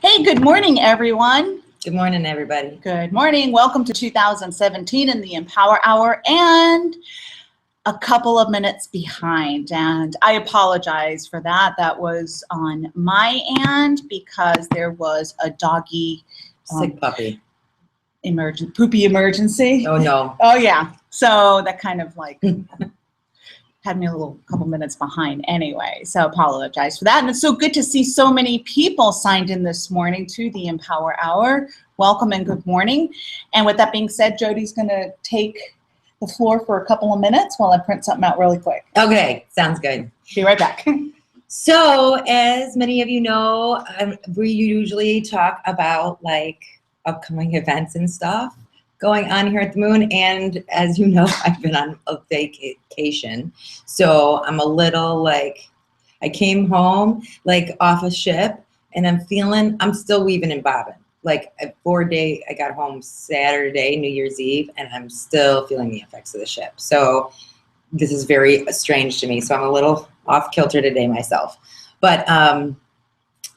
Hey, good morning, everyone. Good morning, everybody. Good morning. Welcome to 2017 in the Empower Hour, and a couple of minutes behind. And I apologize for that. That was on my end because there was a doggy Sick puppy. poopy emergency. Oh, no. Oh, yeah. So that kind of like had me a couple minutes behind anyway, so apologize for that. And it's so good to see so many people signed in this morning to the Empower Hour. Welcome and good morning. And with that being said, Jodi's going to take the floor for a couple of minutes while I print something out really quick. Okay, sounds good. Be right back. So, as many of you know, we usually talk about like upcoming events and stuff going on here at the Moon. And as you know, I've been on a vacation. So I'm a little like, I came home like off a ship and I'm still weaving and bobbing. Like a 4-day, I got home Saturday, New Year's Eve, and I'm still feeling the effects of the ship. So this is very strange to me. So I'm a little off kilter today myself. But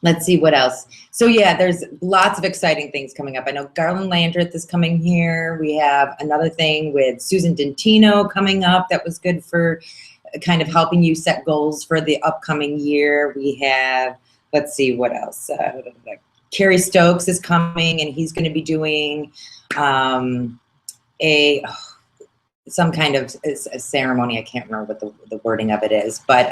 let's see what else. So yeah, there's lots of exciting things coming up. I know Garland Landreth is coming here. We have another thing with Susan Dentino coming up that was good for kind of helping you set goals for the upcoming year. We have, let's see what else. Kerry Stokes is coming, and he's going to be doing some kind of a ceremony. I can't remember what the wording of it is, but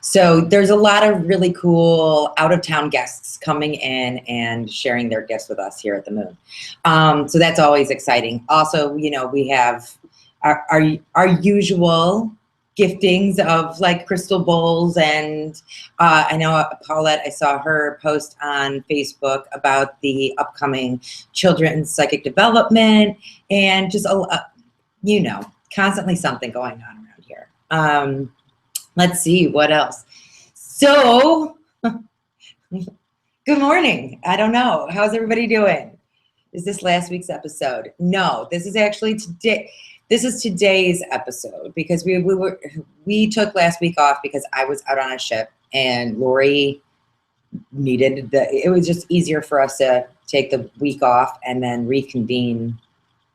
so there's a lot of really cool out-of-town guests coming in and sharing their gifts with us here at the Moon. So that's always exciting. Also, you know, we have our usual giftings of like crystal bowls, and I know Paulette, I saw her post on Facebook about the upcoming children's psychic development, and just you know, constantly something going on around here. Let's see what else. So, good morning. I don't know. How's everybody doing? Is this last week's episode? No, this is actually today. This is today's episode because we took last week off because I was out on a ship and Laurie needed it was just easier for us to take the week off and then reconvene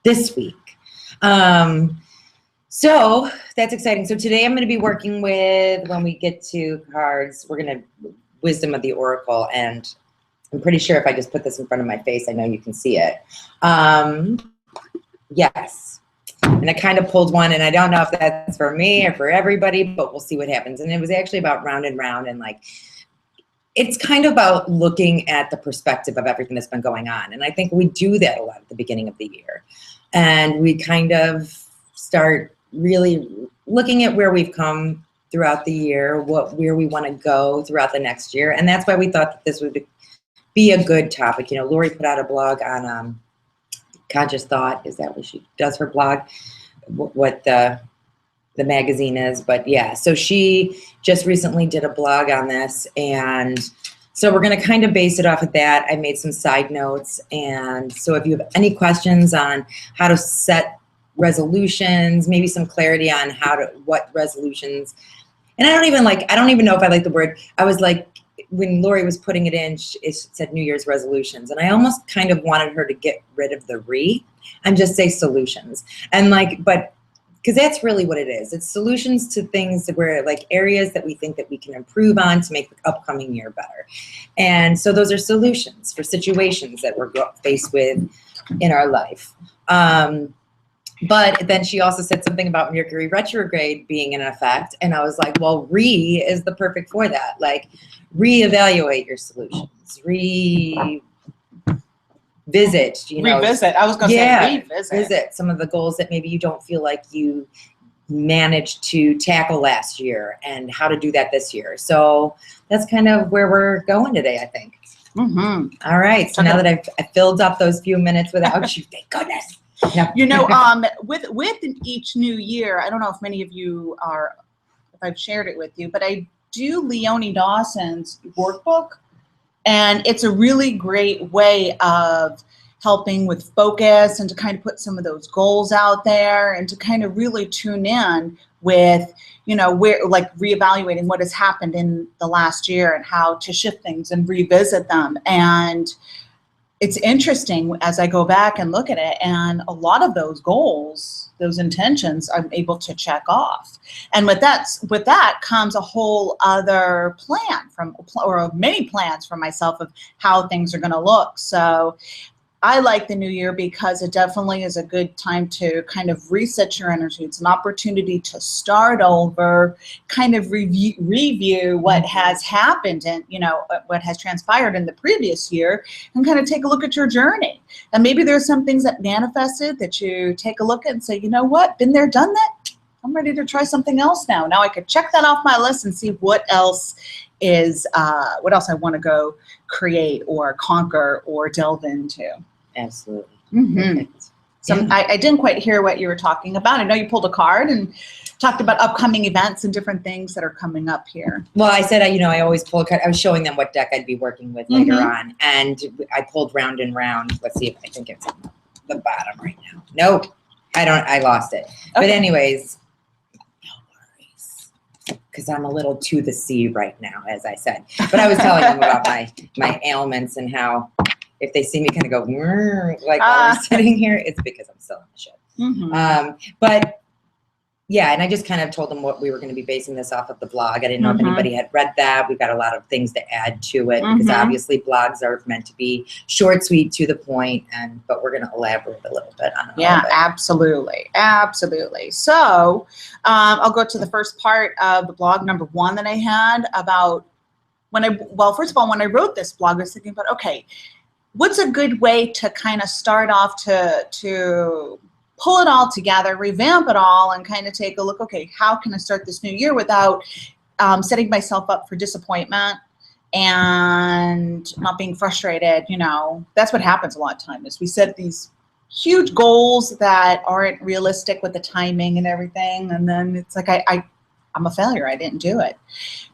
this week. So that's exciting. So today I'm going to be working with, when we get to cards, we're going to Wisdom of the Oracle, and I'm pretty sure if I just put this in front of my face, I know you can see it. Yes. And I kind of pulled one, and I don't know if that's for me or for everybody, but we'll see what happens. And it was actually about round and round, and like, it's kind of about looking at the perspective of everything that's been going on. And I think we do that a lot at the beginning of the year. And we kind of start really looking at where we've come throughout the year, where we want to go throughout the next year. And that's why we thought that this would be a good topic. You know, Laurie put out a blog on Conscious Thought. Is that what she does, her blog? What the magazine is. But yeah, so she just recently did a blog on this, and so we're going to kind of base it off of that. I made some side notes, and so if you have any questions on how to set resolutions, maybe some clarity on what resolutions, and I don't even know if I like the word. I was like, when Laurie was putting it in, it said New Year's resolutions, and I almost kind of wanted her to get rid of the and just say solutions, and like, but because that's really what it is. It's solutions to things that we're like areas that we think that we can improve on to make the upcoming year better. And so those are solutions for situations that we're faced with in our life. But then she also said something about Mercury retrograde being in effect. And I was like, well, is the perfect for that. Like, reevaluate your solutions, revisit, you know. Revisit. I was going to say revisit. Revisit some of the goals that maybe you don't feel like you managed to tackle last year, and how to do that this year. So that's kind of where we're going today, I think. Mm-hmm. All right. So now that I've filled up those few minutes without you, thank goodness. Yeah. You know, with each new year, I don't know if many of you if I've shared it with you, but I do Leonie Dawson's workbook, and it's a really great way of helping with focus and to kind of put some of those goals out there and to kind of really tune in with, you know, where, like, reevaluating what has happened in the last year and how to shift things and revisit them. And it's interesting as I go back and look at it, and a lot of those goals, those intentions, I'm able to check off. And with that comes a whole other plan or many plans for myself of how things are going to look. So I like the new year because it definitely is a good time to kind of reset your energy. It's an opportunity to start over, kind of review what has happened and, you know, what has transpired in the previous year, and kind of take a look at your journey. And maybe there's some things that manifested that you take a look at and say, you know what, been there, done that. I'm ready to try something else now. Now I could check that off my list and see what else I want to go create or conquer or delve into. Absolutely. Mm-hmm. So yeah. I didn't quite hear what you were talking about. I know you pulled a card and talked about upcoming events and different things that are coming up here. Well, I said, you know, I always pull a card. I was showing them what deck I'd be working with later on. And I pulled Round and Round. Let's see if I think it's at the bottom right now. Nope. I lost it. Okay. But anyways, no worries. Because I'm a little to the sea right now, as I said. But I was telling them about my ailments and how if they see me kind of go, like while we're sitting here, it's because I'm still on the ship. But yeah, and I just kind of told them what we were going to be basing this off of the blog. I didn't know if anybody had read that. We've got a lot of things to add to it because obviously blogs are meant to be short, sweet, to the point, but we're going to elaborate a little bit on it. Yeah, absolutely. Absolutely. So I'll go to the first part of the blog, number 1 that I had about first of all, when I wrote this blog, I was thinking about, okay, what's a good way to kind of start off to pull it all together, revamp it all, and kind of take a look, okay, how can I start this new year without setting myself up for disappointment and not being frustrated? You know, that's what happens a lot of times is we set these huge goals that aren't realistic with the timing and everything, and then it's like I'm a failure. I didn't do it,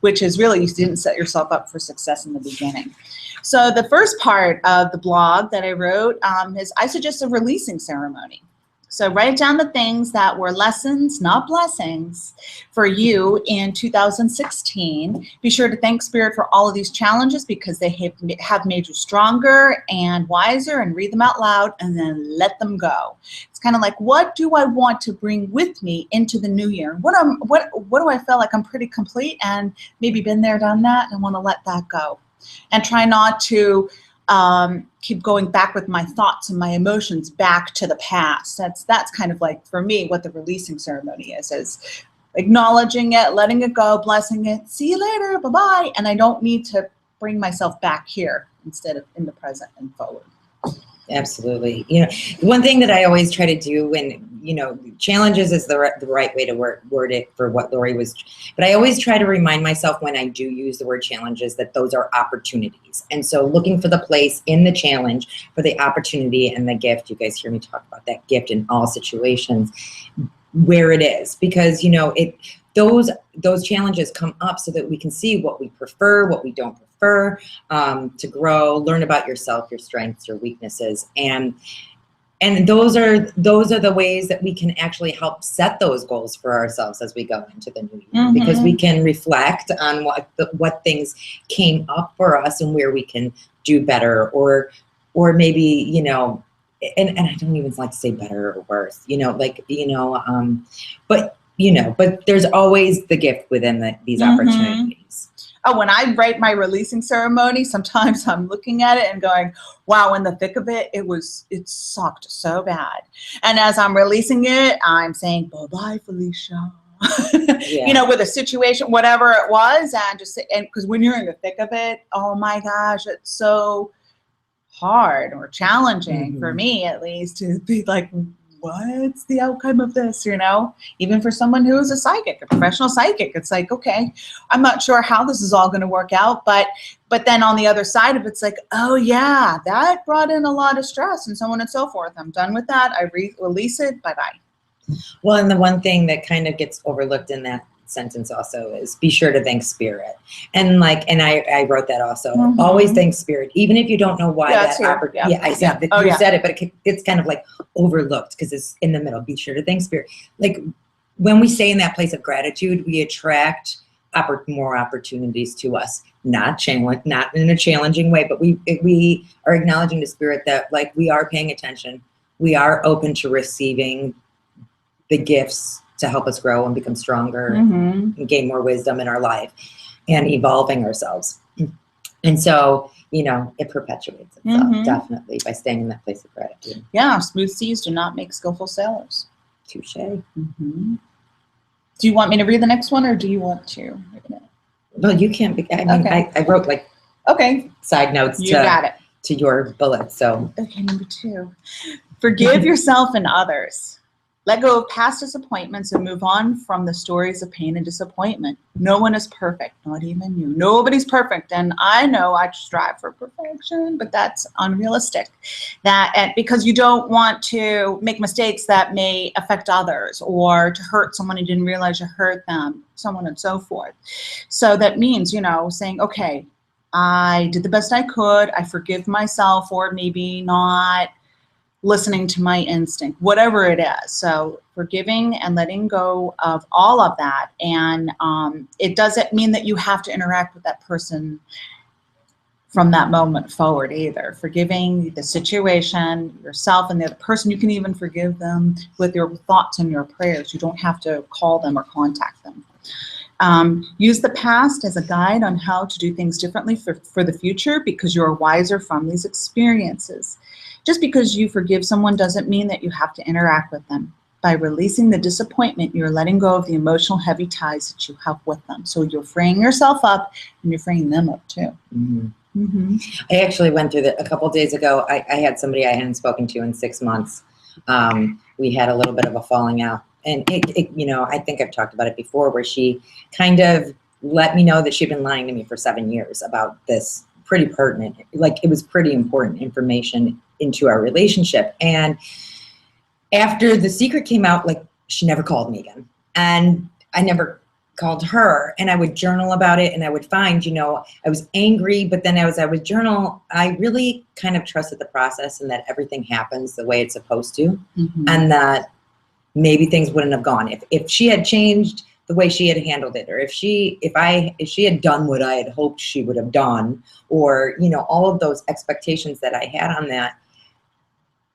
which is really you didn't set yourself up for success in the beginning. So the first part of the blog that I wrote is I suggest a releasing ceremony. So write down the things that were lessons, not blessings, for you in 2016. Be sure to thank Spirit for all of these challenges because they have made you stronger and wiser, and read them out loud and then let them go. It's kind of like, what do I want to bring with me into the new year? What do I feel like I'm pretty complete and maybe been there, done that, and I want to let that go. And try not to keep going back with my thoughts and my emotions back to the past. That's kind of like, for me, what the releasing ceremony is acknowledging it, letting it go, blessing it, see you later, bye-bye. And I don't need to bring myself back here instead of in the present and forward. Absolutely. You know, one thing that I always try to do when, you know, challenges is the right way to word it for what Laurie was, but I always try to remind myself when I do use the word challenges that those are opportunities. And so looking for the place in the challenge for the opportunity and the gift. You guys hear me talk about that gift in all situations, where it is, because, you know, those challenges come up so that we can see what we prefer, what we don't prefer, to grow, learn about yourself, your strengths, your weaknesses, and those are the ways that we can actually help set those goals for ourselves as we go into the new year, because we can reflect on what things came up for us and where we can do better, or maybe, you know, and I don't even like to say better or worse, you know, like, you know, but there's always the gift within these opportunities. Oh, when I write my releasing ceremony, sometimes I'm looking at it and going, wow, in the thick of it, it sucked so bad. And as I'm releasing it, I'm saying, bye-bye, Felicia. You know, with a situation, whatever it was, and because when you're in the thick of it, oh my gosh, it's so hard or challenging for me, at least, to be like, what's the outcome of this, you know? Even for someone who is a psychic, a professional psychic, it's like, okay, I'm not sure how this is all going to work out, but then on the other side of it's like, oh yeah, that brought in a lot of stress and so on and so forth. I'm done with that. I release it. Bye-bye. Well, and the one thing that kind of gets overlooked in that sentence also is be sure to thank Spirit. And I wrote that also. Always thank Spirit, even if you don't know why I said that you said it, but it's kind of like overlooked because it's in the middle. Be sure to thank Spirit. Like, when we stay in that place of gratitude, we attract more opportunities to us. Not in a challenging way, but we are acknowledging the spirit that like we are paying attention. We are open to receiving the gifts to help us grow and become stronger and gain more wisdom in our life and evolving ourselves. And so, you know, it perpetuates itself definitely by staying in that place of gratitude. Yeah, smooth seas do not make skillful sailors. Touche. Do you want me to read the next one, or do you want to read it? Well, you can't be, I mean, Okay. I wrote like side notes to your bullet. So okay, number 2, forgive yourself and others. Let go of past disappointments and move on from the stories of pain and disappointment. No one is perfect, not even you. Nobody's perfect. And I know I strive for perfection, but that's unrealistic. Because you don't want to make mistakes that may affect others or to hurt someone you didn't realize you hurt them, so on and so forth. So that means, you know, saying, okay, I did the best I could. I forgive myself for maybe not listening to my instinct, whatever it is. So forgiving and letting go of all of that. And it doesn't mean that you have to interact with that person from that moment forward either. Forgiving the situation, yourself, and the other person. You can even forgive them with your thoughts and your prayers. You don't have to call them or contact them. Use the past as a guide on how to do things differently for the future, because you're wiser from these experiences. Just because you forgive someone doesn't mean that you have to interact with them. By releasing the disappointment, you're letting go of the emotional heavy ties that you have with them. So you're freeing yourself up, and you're freeing them up too. I actually went through that a couple of days ago. I had somebody I hadn't spoken to in 6 months. We had a little bit of a falling out. And it, you know, I think I've talked about it before, where she kind of let me know that she'd been lying to me for 7 years about this pretty pertinent, like it was pretty important information into our relationship. And after the secret came out, like she never called me again. And I never called her, and I would journal about it, and I would find, you know, I was angry, but then as I would journal, I really kind of trusted the process and that everything happens the way it's supposed to. And that maybe things wouldn't have gone if she had changed the way she had handled it, or if she had done what I had hoped she would have done, or, you know, all of those expectations that I had on that,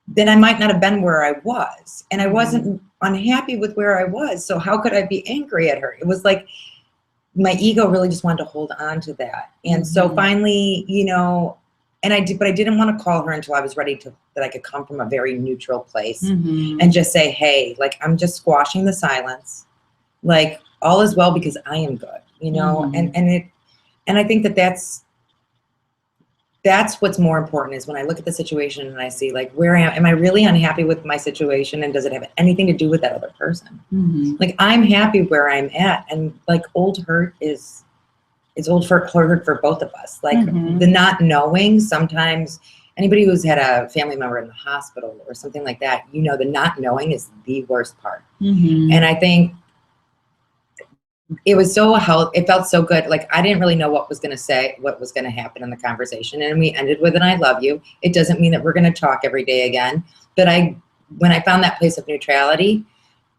then I might not have been where I was. And I wasn't unhappy with where I was. So how could I be angry at her? It was like my ego really just wanted to hold on to that. And so finally, you know, and but I didn't want to call her until I was ready that I could come from a very neutral place and just say, hey, like, I'm just squashing the silence. Like, all is well because I am good, you know? And I think that's what's more important, is when I look at the situation and I see, like, where am I really unhappy with my situation, and does it have anything to do with that other person? Like, I'm happy where I'm at, and like, old hurt is old hurt for both of us. Like the not knowing, sometimes anybody who's had a family member in the hospital or something like that, you know, the not knowing is the worst part. And I think it was it felt so good. Like, I didn't really know what was going to happen in the conversation. And we ended with an I love you. It doesn't mean that we're going to talk every day again. But when I found that place of neutrality,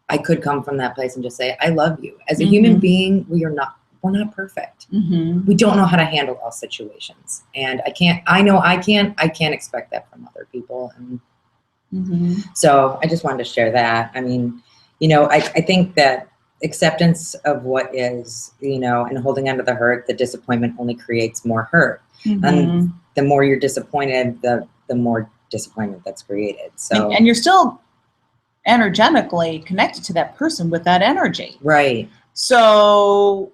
I could come from that place and just say, I love you. As a human being, we're not perfect. We don't know how to handle all situations. And I can't expect that from other people. And so I just wanted to share that. I mean, you know, I think that acceptance of what is, you know, and holding on to the hurt, the disappointment only creates more hurt. And the more you're disappointed, the more disappointment that's created. So, and you're still energetically connected to that person with that energy. Right. So,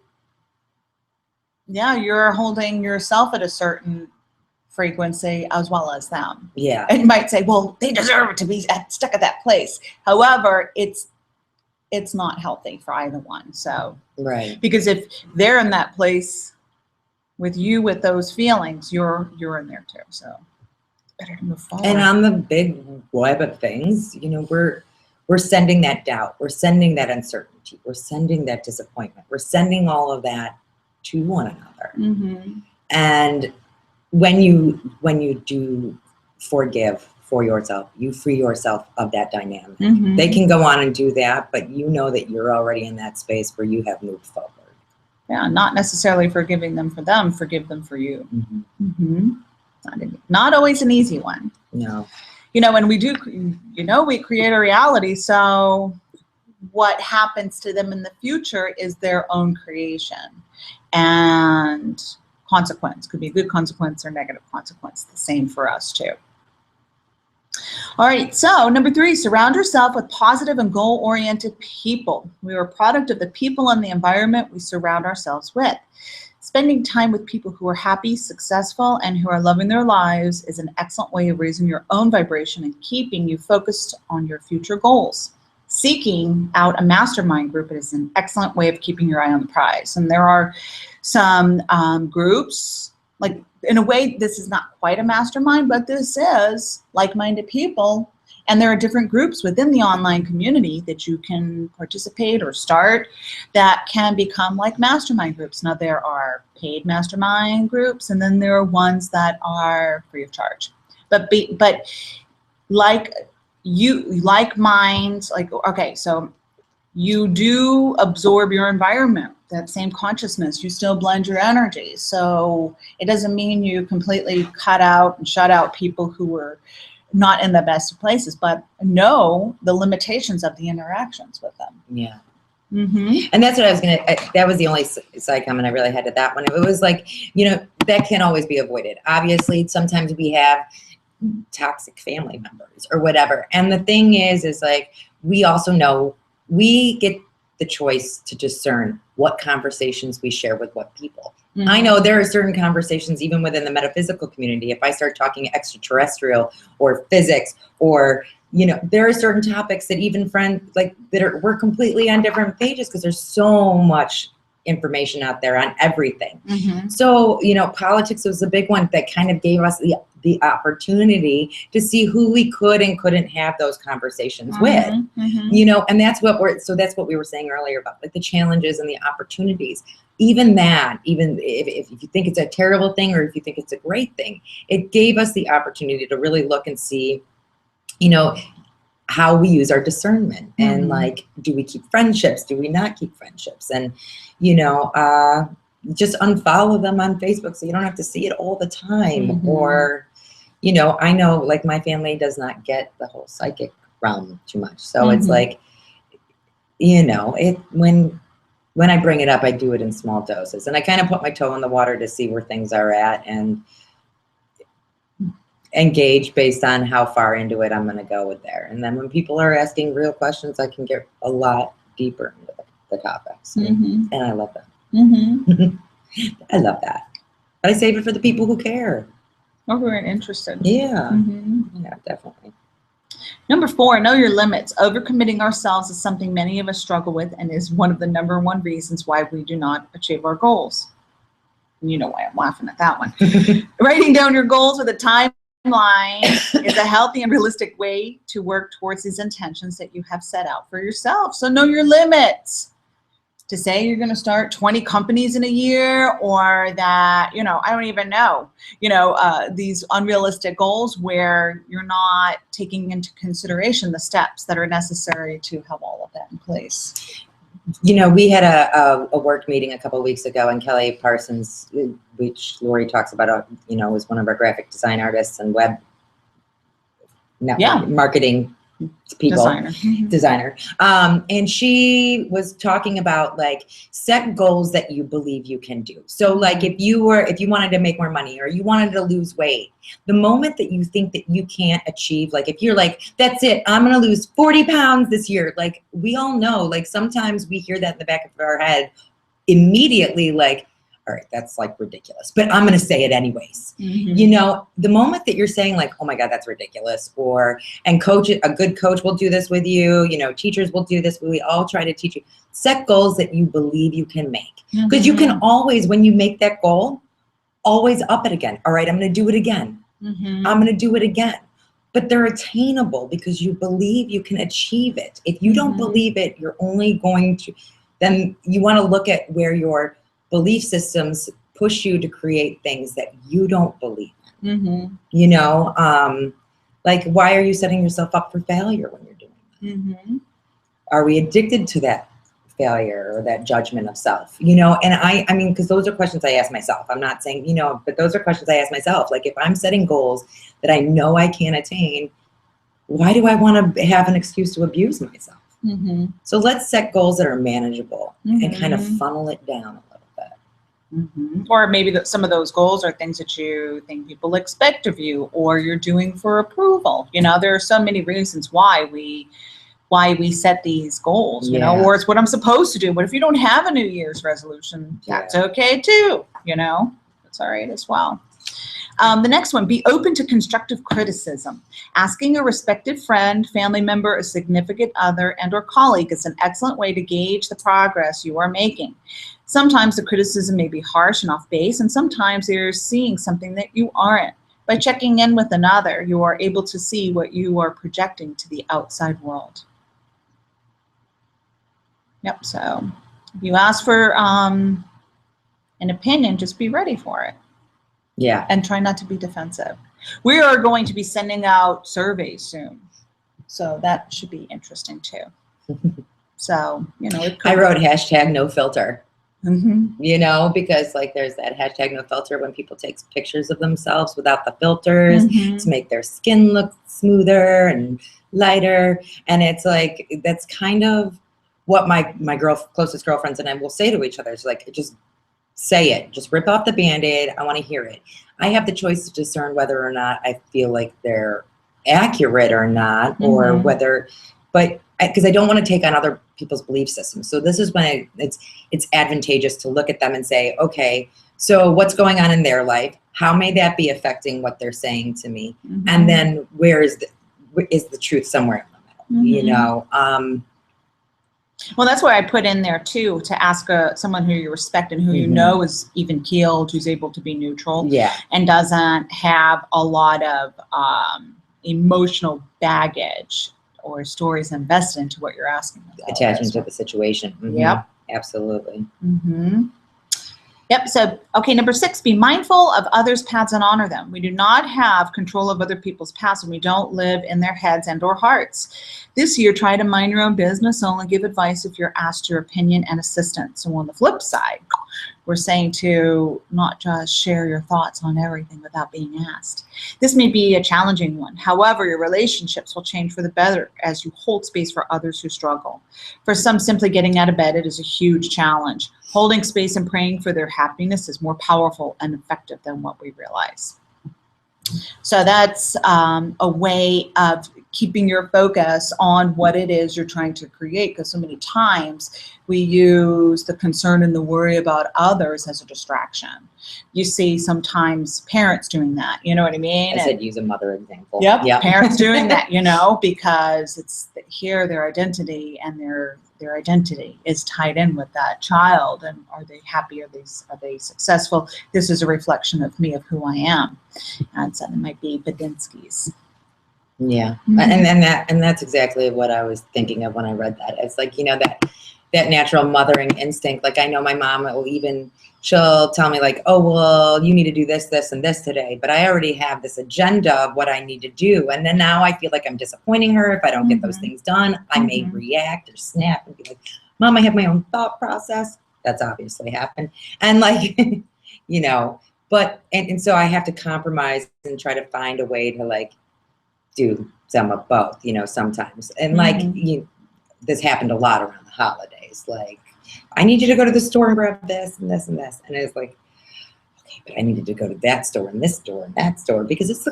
yeah, you're holding yourself at a certain frequency as well as them. Yeah. And you might say, well, they deserve to be stuck at that place. However, it's not healthy for either one. So, right. Because if they're in that place with you with those feelings, you're in there too. So better to move forward. And on the big web of things, you know, we're sending that doubt, we're sending that uncertainty, we're sending that disappointment, we're sending all of that to one another. And when you do forgive for yourself. You free yourself of that dynamic. Mhm. They can go on and do that, but you know that you're already in that space where you have moved forward. Yeah, not necessarily forgiving them for them, forgive them for you. Mm-hmm. Not always an easy one. No. And we do, we create a reality. So what happens to them in the future is their own creation. And consequence could be a good consequence or negative consequence. The same for us too. All right, so number 3, surround yourself with positive and goal-oriented people. We are a product of the people and the environment we surround ourselves with. Spending time with people who are happy, successful, and who are loving their lives is an excellent way of raising your own vibration and keeping you focused on your future goals. Seeking out a mastermind group is an excellent way of keeping your eye on the prize. And there are some groups, like in a way, this is not quite a mastermind, but this is like-minded people. And there are different groups within the online community that you can participate or start that can become like mastermind groups. Now, there are paid mastermind groups, and then there are ones that are free of charge. But like minds, okay, so you do absorb your environment, that same consciousness, you still blend your energy. So it doesn't mean you completely cut out and shut out people who are not in the best of places, but know the limitations of the interactions with them. Yeah. Mm-hmm. And that's what I was that was the only side comment I really had to that one. It was like, that can always be avoided. Obviously, sometimes we have toxic family members or whatever. And the thing is like, we also know we get the choice to discern what conversations we share with what people. Mm-hmm. I know there are certain conversations, even within the metaphysical community, if I start talking extraterrestrial or physics or, there are certain topics that even friends we're completely on different pages because there's so much information out there on everything. Mm-hmm. So, politics was a big one that kind of gave us the opportunity to see who we could and couldn't have those conversations mm-hmm. with, mm-hmm. And that's what we were saying earlier about like the challenges and the opportunities. Even if you think it's a terrible thing or if you think it's a great thing, it gave us the opportunity to really look and see, how we use our discernment mm-hmm. and like, do we keep friendships? Do we not keep friendships? And, just unfollow them on Facebook so you don't have to see it all the time. Mm-hmm. Or, I know like my family does not get the whole psychic realm too much. So mm-hmm. it's like, when I bring it up, I do it in small doses and I kind of put my toe in the water to see where things are at and engage based on how far into it I'm going to go with there. And then when people are asking real questions, I can get a lot deeper into the topics. Mm-hmm. And I love that. Mm-hmm. I love that. But I save it for the people who care. Or who are interested. Yeah. Mm-hmm. Yeah, definitely. Number 4, know your limits. Overcommitting ourselves is something many of us struggle with and is one of the number 1 reasons why we do not achieve our goals. You know why I'm laughing at that one. Writing down your goals with a timeline is a healthy and realistic way to work towards these intentions that you have set out for yourself. So know your limits. To say you're going to start 20 companies in a year or that, I don't even know, these unrealistic goals where you're not taking into consideration the steps that are necessary to have all of that in place. We had a work meeting a couple of weeks ago, and Kelly Parsons, which Laurie talks about, was one of our graphic design artists and web marketing people, designer. And she was talking about like set goals that you believe you can do. So like if you wanted to make more money or you wanted to lose weight, the moment that you think that you can't achieve, like if you're like, that's it, I'm going to lose 40 pounds this year. Like we all know, like sometimes we hear that in the back of our head immediately, like, all right, that's like ridiculous, but I'm going to say it anyways. Mm-hmm. The moment that you're saying like, oh my God, that's ridiculous. And a good coach will do this with you. Teachers will do this. We all try to teach you, set goals that you believe you can make. Because you can always, when you make that goal, always up it again. All right, I'm going to do it again. Mm-hmm. I'm going to do it again. But they're attainable because you believe you can achieve it. If you don't believe it, you're only going to, then you want to look at where your belief systems push you to create things that you don't believe in. Mm-hmm. Like, why are you setting yourself up for failure when you're doing that? Mm-hmm. Are we addicted to that failure or that judgment of self? You know, and I mean, because those are questions I ask myself. I'm not saying, you know, but those are questions I ask myself. Like, if I'm setting goals that I know I can't attain, why do I want to have an excuse to abuse myself? Mm-hmm. So let's set goals that are manageable and kind of Mm-hmm. funnel it down a little bit. Mm-hmm. Or maybe some of those goals are things that you think people expect of you, or you're doing for approval. You know, there are so many reasons why we set these goals, you know, or it's what I'm supposed to do. But if you don't have a New Year's resolution, that's okay too. You know, that's all right as well. The next one, be open to constructive criticism. Asking a respected friend, family member, a significant other, and or colleague is an excellent way to gauge the progress you are making. Sometimes the criticism may be harsh and off base, and sometimes they're seeing something that you aren't. By checking in with another, you are able to see what you are projecting to the outside world. Yep, so if you ask for an opinion, just be ready for it. Yeah. And try not to be defensive. We are going to be sending out surveys soon, so that should be interesting too. So, you know, I wrote #NoFilter. Mm-hmm. You know, because like there's that #NoFilter when people take pictures of themselves without the filters to make their skin look smoother and lighter. And it's like, that's kind of what my closest girlfriends and I will say to each other. It's like, just say it. Just rip off the Band-Aid. I want to hear it. I have the choice to discern whether or not I feel like they're accurate or not, or whether, but because I don't want to take on other people's belief systems. So this is when it's advantageous to look at them and say, okay, so what's going on in their life? How may that be affecting what they're saying to me? And then where is the truth somewhere in the middle? You know? Well, that's why I put in there too, to ask someone who you respect and who you know is even keeled, who's able to be neutral, and doesn't have a lot of emotional baggage or stories invested into what you're asking about. Attachment to the situation. Yep. Absolutely. Yep. So, okay, number 6, be mindful of others' paths and honor them. We do not have control of other people's paths, and we don't live in their heads and or hearts. This year, try to mind your own business. Only give advice if you're asked your opinion and assistance. So on the flip side, we're saying to not just share your thoughts on everything without being asked. This may be a challenging one. However, your relationships will change for the better as you hold space for others who struggle. For some, simply getting out of bed, it is a huge challenge. Holding space and praying for their happiness is more powerful and effective than what we realize. So that's a way of keeping your focus on what it is you're trying to create, because so many times we use the concern and the worry about others as a distraction. You see sometimes parents doing that, you know what I mean? I said use a mother example. Yep. Parents doing that, you know, because it's here their identity and their identity is tied in with that child. And are they happy? Are they successful? This is a reflection of me, of who I am. And so it might be Badinsky's. Yeah. And that's exactly what I was thinking of when I read that. It's like, you know, that natural mothering instinct. Like I know my mom she'll tell me like, oh, well, you need to do this, this, and this today. But I already have this agenda of what I need to do. And then now I feel like I'm disappointing her if I don't get those things done. I may react or snap and be like, Mom, I have my own thought process. That's obviously happened. And like, you know, but, and so I have to compromise and try to find a way to like do some of both, you know, sometimes. And like, this happened a lot around the holidays. Like, I need you to go to the store and grab this and this and this. And it's like, okay, but I needed to go to that store and this store and that store because it's,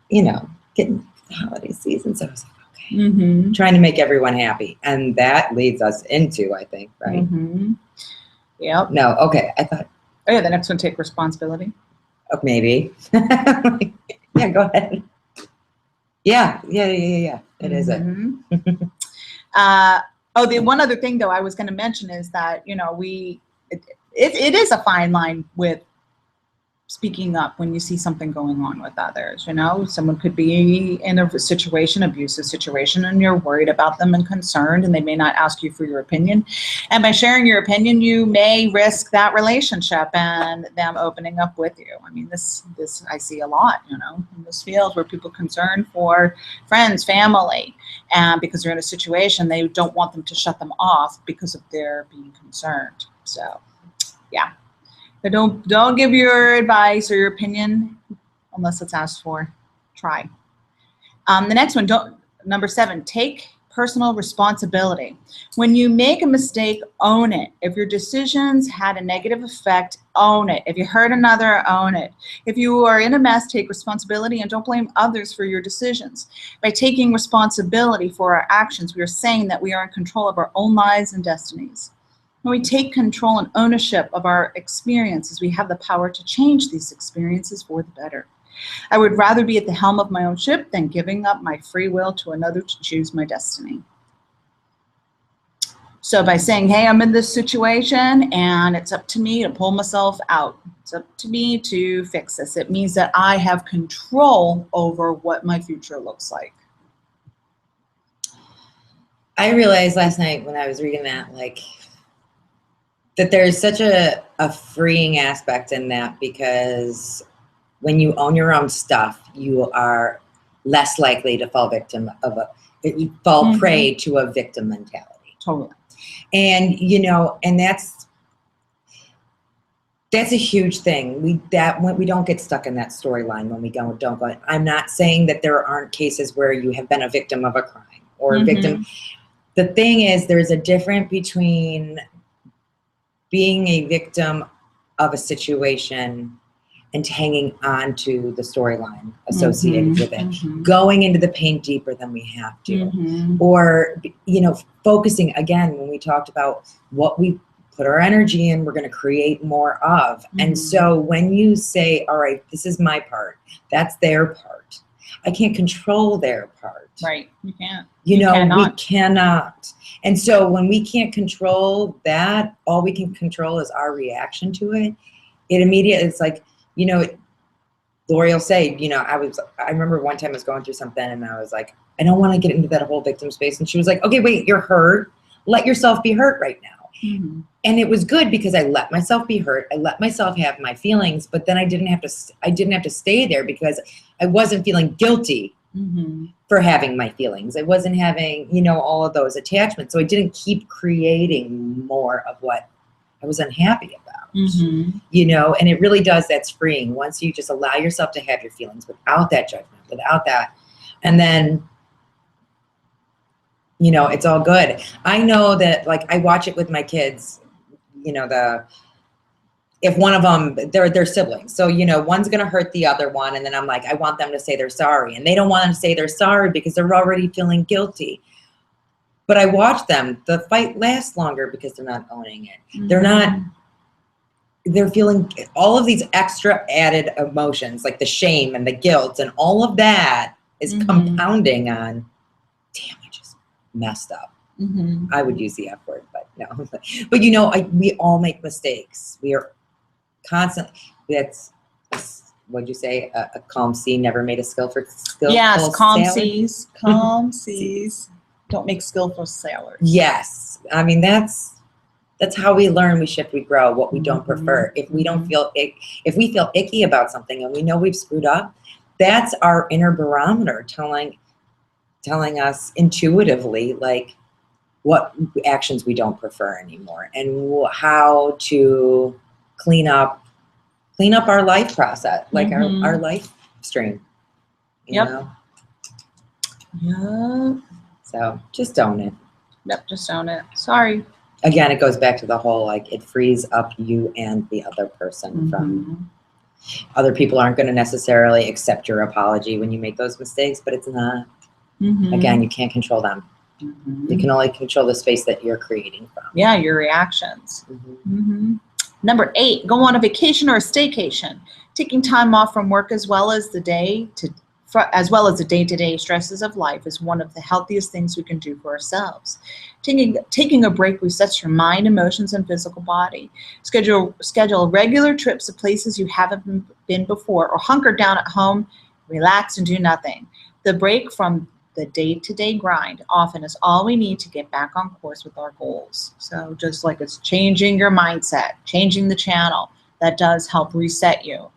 you know, getting the holiday season. So I was like, okay, trying to make everyone happy. And that leads us into, I think, right? Yep. No, okay. I thought. Oh yeah, the next one, take responsibility. Oh, maybe. Yeah, go ahead. Yeah. It is it. The one other thing though I was going to mention is that, you know, it is a fine line with speaking up when you see something going on with others. You know, someone could be in a situation, abusive situation, and you're worried about them and concerned, and they may not ask you for your opinion. And by sharing your opinion, you may risk that relationship and them opening up with you. I mean, this I see a lot, you know, in this field, where people are concerned for friends, family, and because they're in a situation, they don't want them to shut them off because of their being concerned. So, yeah. But don't give your advice or your opinion unless it's asked for. Try. The next one, number 7, take personal responsibility. When you make a mistake, own it. If your decisions had a negative effect, own it. If you hurt another, own it. If you are in a mess, take responsibility and don't blame others for your decisions. By taking responsibility for our actions, we are saying that we are in control of our own lives and destinies. When we take control and ownership of our experiences, we have the power to change these experiences for the better. I would rather be at the helm of my own ship than giving up my free will to another to choose my destiny. So by saying, hey, I'm in this situation and it's up to me to pull myself out. It's up to me to fix this. It means that I have control over what my future looks like. I realized last night when I was reading that, like, that there's such a freeing aspect in that, because when you own your own stuff, you are less likely to fall prey to a victim mentality. Totally. And, you know, and that's a huge thing. We don't get stuck in that storyline when we don't go. I'm not saying that there aren't cases where you have been a victim of a crime or a victim. The thing is, there's a difference between being a victim of a situation and hanging on to the storyline associated with it, going into the pain deeper than we have to, or, you know, focusing again, when we talked about what we put our energy in, we're going to create more of. And so when you say, all right, this is my part, that's their part. I can't control their part. Right. You can't. You know, we cannot. And so when we can't control that, all we can control is our reaction to it. It's like, you know, Laurie will say, you know, I remember one time I was going through something and I was like, I don't want to get into that whole victim space. And she was like, okay, wait, you're hurt. Let yourself be hurt right now. And it was good because I let myself be hurt. I let myself have my feelings, but then I didn't have to stay there because I wasn't feeling guilty for having my feelings. I wasn't having, you know, all of those attachments. So I didn't keep creating more of what I was unhappy about, you know, and it really does. That's freeing once you just allow yourself to have your feelings without that judgment, without that. And then, you know, it's all good. I know that, like, I watch it with my kids, you know, if one of them, they're siblings. So, you know, one's going to hurt the other one. And then I'm like, I want them to say they're sorry. And they don't want them to say they're sorry because they're already feeling guilty. But I watch them. The fight lasts longer because they're not owning it. They're feeling all of these extra added emotions, like the shame and the guilt. And all of that is compounding on, damn, I just messed up. I would use the F word, but no. But, you know, we all make mistakes. We are constantly, what'd you say? A calm sea never made a skillful Yes, calm sailor? seas. Calm seas don't make skillful sailors. Yes. I mean, that's how we learn, we shift, we grow, what we don't prefer. If we don't feel if we feel icky about something and we know we've screwed up, that's our inner barometer telling us intuitively, like, what actions we don't prefer anymore and how to clean up our life process, like our life stream, you know? So just own it. Just own it. Sorry. Again, it goes back to the whole, like, it frees up you and the other person from, other people aren't going to necessarily accept your apology when you make those mistakes, but it's not. Again, you can't control them. You can only control the space that you're creating from. Yeah, your reactions. Number 8, go on a vacation or a staycation. Taking time off from work as well as the day as well as the day-to-day stresses of life, is one of the healthiest things we can do for ourselves. Taking a break resets your mind, emotions, and physical body. Schedule regular trips to places you haven't been before, or hunker down at home, relax, and do nothing. The break from the day-to-day grind often is all we need to get back on course with our goals. So just like it's changing your mindset, changing the channel, that does help reset you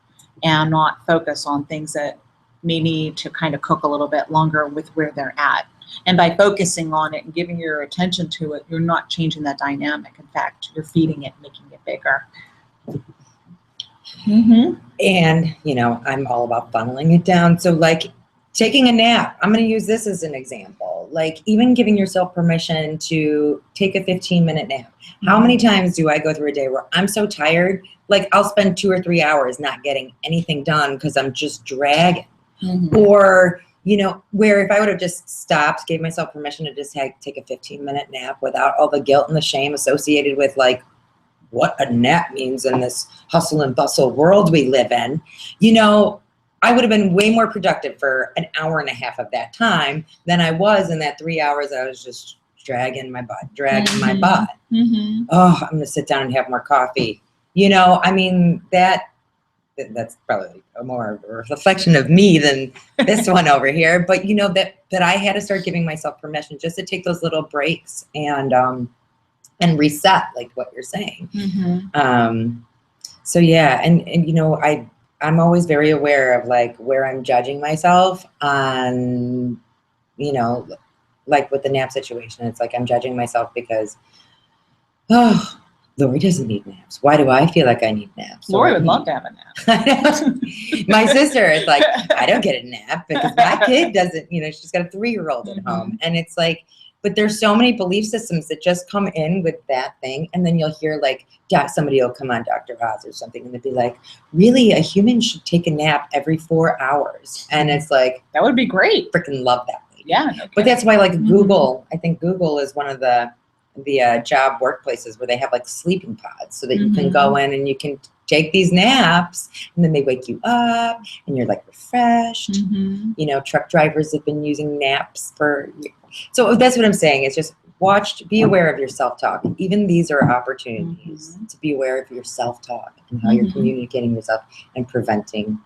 and not focus on things that may need to kind of cook a little bit longer with where they're at. And by focusing on it and giving your attention to it, you're not changing that dynamic. In fact, you're feeding it, making it bigger. Mm-hmm. And, you know, I'm all about funneling it down. So like taking a nap, I'm going to use this as an example. Like even giving yourself permission to take a 15-minute nap. How many times do I go through a day where I'm so tired, like I'll spend 2 or 3 hours not getting anything done because I'm just dragging. Mm-hmm. Or, you know, where if I would have just stopped, gave myself permission to just take a 15-minute nap without all the guilt and the shame associated with like what a nap means in this hustle and bustle world we live in, you know, I would have been way more productive for an hour and a half of that time than I was in that 3 hours I was just dragging my butt. Mm-hmm. Oh, I'm going to sit down and have more coffee. You know, I mean, that's probably a more reflection of me than this one over here. But, you know, that I had to start giving myself permission just to take those little breaks and reset, like what you're saying. Mm-hmm. So, yeah. And, you know, I'm always very aware of like where I'm judging myself on, you know, like with the nap situation, it's like I'm judging myself because, oh, Laurie doesn't need naps. Why do I feel like I need naps? Laurie would love to have a nap. My sister is like, I don't get a nap because my kid doesn't, you know, she's got a 3-year-old at home. And it's like, but there's so many belief systems that just come in with that thing. And then you'll hear like, somebody will come on Dr. Oz or something and they'll be like, really, a human should take a nap every 4 hours. And it's like, that would be great. Freaking love that. Yeah. No, but that's why like Google, I think Google is one of the job workplaces where they have like sleeping pods so that you can go in and you can take these naps and then they wake you up and you're like refreshed. You know, truck drivers have been using naps so that's what I'm saying. It's just be aware of your self-talk. Even these are opportunities to be aware of your self-talk and how you're communicating yourself and preventing,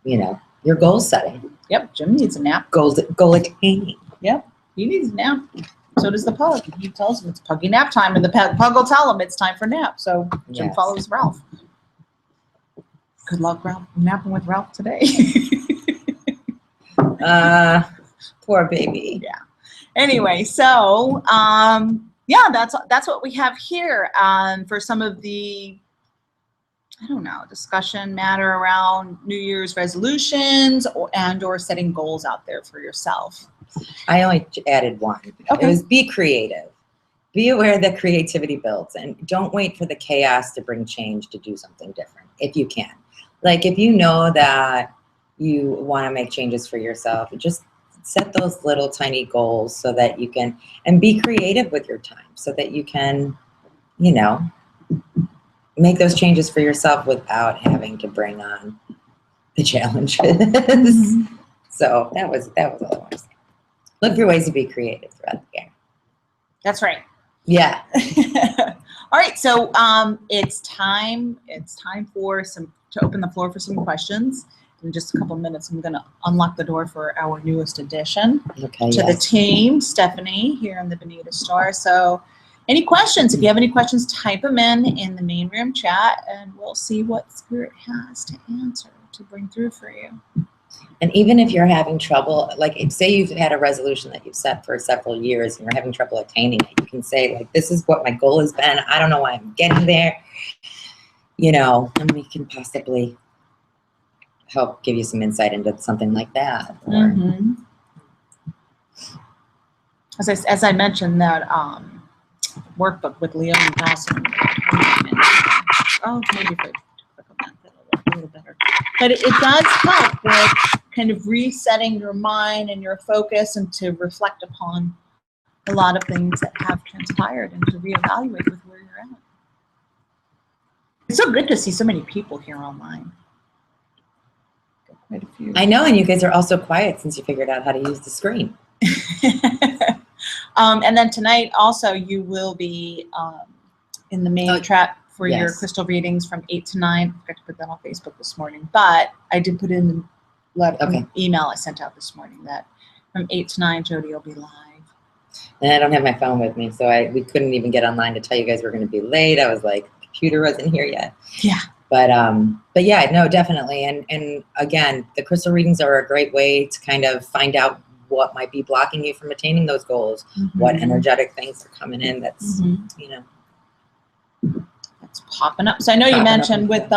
you know, your goal setting. Yep. Jim needs a nap. Goal attaining. Yep. He needs a nap. So does the pug. He tells him it's puggy nap time, and the pug will tell him it's time for nap. So Jim follows Ralph. Good luck, Ralph. Napping with Ralph today. Poor baby. Yeah. Anyway, so yeah, that's what we have here for some of the, I don't know, discussion matter around New Year's resolutions or setting goals out there for yourself. I only added one. Okay. It was be creative. Be aware that creativity builds, and don't wait for the chaos to bring change to do something different if you can. Like if you know that you want to make changes for yourself, just set those little tiny goals so that you can, and be creative with your time so that you can, you know, make those changes for yourself without having to bring on the challenges. So that was all I wanted to say. Look for ways to be creative throughout the year. That's right. Yeah. All right. So it's time to open the floor for some questions. In just a couple of minutes, I'm going to unlock the door for our newest addition to the team, Stephanie, here in the Bonita Star. So any questions? If you have any questions, type them in the main room chat, and we'll see what Spirit has to answer, to bring through for you. And even if you're having trouble, like say you've had a resolution that you've set for several years and you're having trouble attaining it, you can say like, this is what my goal has been. I don't know why I'm getting there, you know, and we can possibly help give you some insight into something like that. Or, as I mentioned, that workbook with Leo and Dawson. Oh, maybe if I click on that, that'll work a little better. But it does help with kind of resetting your mind and your focus, and to reflect upon a lot of things that have transpired and to reevaluate with where you're at. It's so good to see so many people here online. quite a few. I know, and you guys are also quiet since you figured out how to use the screen. And then tonight also you will be in the main trap for your yes. crystal readings from 8 to 9. I forgot to put that on Facebook this morning, but I did put in the email I sent out this morning that from 8 to 9 Jodi will be live. And I don't have my phone with me, so we couldn't even get online to tell you guys we're going to be late. I was like, the computer wasn't here yet. Yeah. But yeah, no, definitely. And again, the crystal readings are a great way to kind of find out what might be blocking you from attaining those goals, what energetic things are coming in that's, you know. That's popping up. So I know you mentioned with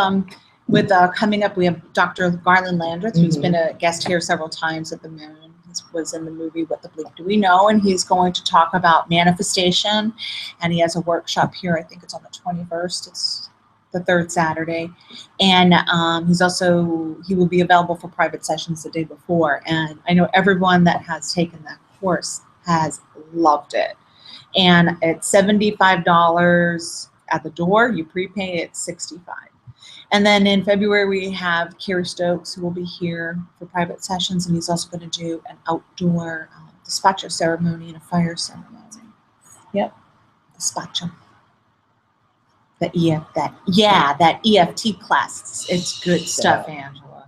coming up, we have Dr. Garland Landreth, who's been a guest here several times at the Moon. He was in the movie What the Bleep Do We Know? And he's going to talk about manifestation. And he has a workshop here. I think it's on the 21st. It's the third Saturday. And he will be available for private sessions the day before. And I know everyone that has taken that course has loved it. And it's $75 at the door. You prepay it $65. And then in February, we have Carrie Stokes, who will be here for private sessions, and he's also going to do an outdoor despacho ceremony and a fire ceremony. Yep, despacho. That EFT class. It's good stuff, Angela.